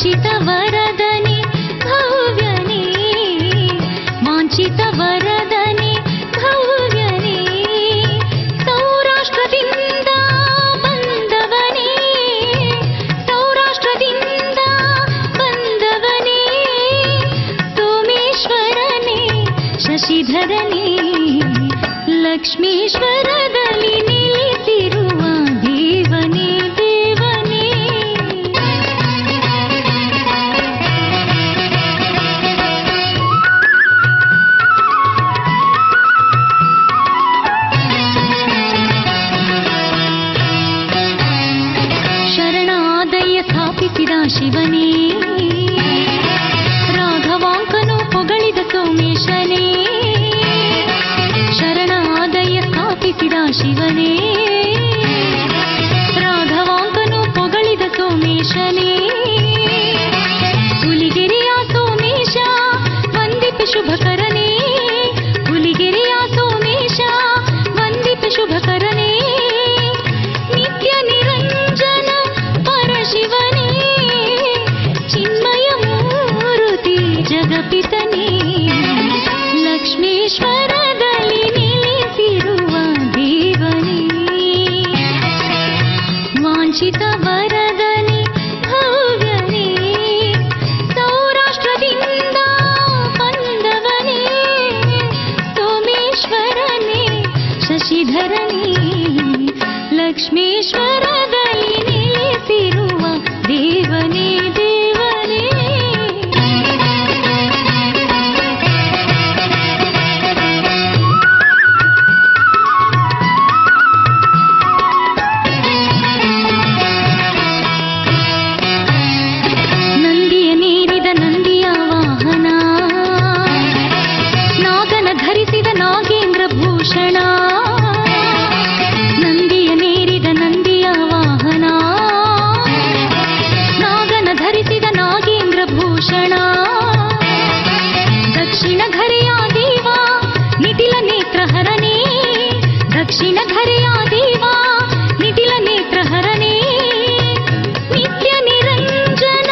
ವಾಂಛಿತ ವರದನೆ ಭವ್ಯನೇ ವಾಂಛಿತ ವರದನೆ ಭವ್ಯನೇ ಸೌರಾಷ್ಟ್ರದಿಂದ ಬಂದವನೇ ಸೌರಾಷ್ಟ್ರದಿಂದ ಬಂದವನೇ ಸೋಮೇಶ್ವರನೇ ಶಶಿಧರನೇ ಲಕ್ಷ್ಮೀಶ್ವರದಲ್ಲಿ ನಿಲ್ಲಿಸಿರುವ ದೇವನೇ ದೇವನೇ ಶರಣಾದಯ ಸ್ಥಾಪಿಸಿದ ಶಿವನೇ ರಾಘವಾಂಕನು ಪೊಗಳಿದ ಸೋಮೇಶನೇ ಶರಣಾದಯ ಸ್ಥಾಪಿಸಿದ ಶಿವನೇ ರಾಘವಾಂಕನು ಪೊಗಳಿದ ಸೋಮೇಶನೇ ಹುಲಿಗೆರೆಯ ಸೋಮೇಶ ವಂದಿಪೆ ಶುಭಕರನೇ ಹುಲಿಗೆರೆಯ ಸೋಮೇಶ ವಂದಿಪೆ ಶುಭಕರನೇ ನಿತ್ಯ ನಿರಂಜನ ಪರಶಿವನೇ ಚಿನ್ಮಯ ಮೂರುತಿ ಜಗಪಿತನೇ ಲಕ್ಷ್ಮೀಶ್ವರದಲ್ಲಿ ನಿಲ್ಲಿಸಿರುವ ದೇವನೇ ವಾಂಛಿತ ವರದನೆ ಭವ್ಯನೇ ಸೌರಾಷ್ಟ್ರದಿಂದ ಬಂದವನೇ ಸೋಮೇಶ್ವರನೇ ಶಶಿಧರನೇ ಲಕ್ಷ್ಮೀಶ್ವರದಲ್ಲಿ ನಿಲ್ಲಿಸಿರುವ ದೇವನೇ ದೇವನೇ ನಂದಿಯ ನೀರಿದ ನಂದಿಯ ವಾಹನ ನಾಗನ ಧರಿಸಿದ ನಾಗೇಂದ್ರ ಭೂಷಣ ನಂದಿಯ ನೀರಿದ ನಂದಿಯ ವಾಹನ ನಾಗನ ಧರಿಸಿದ ನಾಗೇಂದ್ರ ಭೂಷಣ ದಕ್ಷಿಣ ಘರೆಯ ದೇವ ನಿಟಿಲ ನೇತ್ರಹರನೇ ದಕ್ಷಿಣ ಘರೆಯ ದೇವ ನಿಟಿಲ ನೇತ್ರಹರನೇ ನಿತ್ಯ ನಿರಂಜನ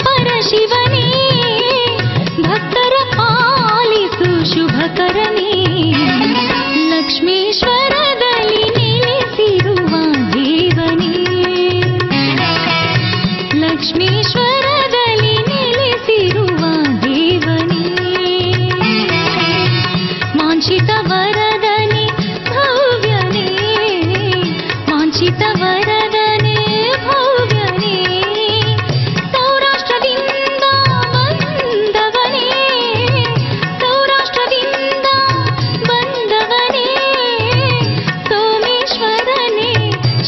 ಪರಶಿವನೇ ಭಕ್ತರ ಪಾಲಿಸು ಶುಭಕರನೇ ಲಕ್ಷ್ಮೀಶ್ವರದಲ್ಲಿ ನಿಲ್ಲಿಸಿರುವ ದೇವನೇ ಲಕ್ಷ್ಮೀಶ್ವರದಲ್ಲಿ ನಿಲ್ಲಿಸಿರುವ ದೇವನೇ ವಾಂಛಿತ ವರದನೆ ಭವ್ಯನೇ ವಾಂಛಿತ ವರದನೆ ಭವ್ಯನೇ ಸೌರಾಷ್ಟ್ರದಿಂದ ಬಂದವನೇ ಸೌರಾಷ್ಟ್ರದಿಂದ ಬಂದವನೇ ಸೋಮೇಶ್ವರನೇ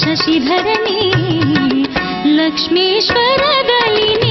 ಶಶಿಧರನೇ ಲಕ್ಷ್ಮೀಶ್ವರದಲ್ಲಿ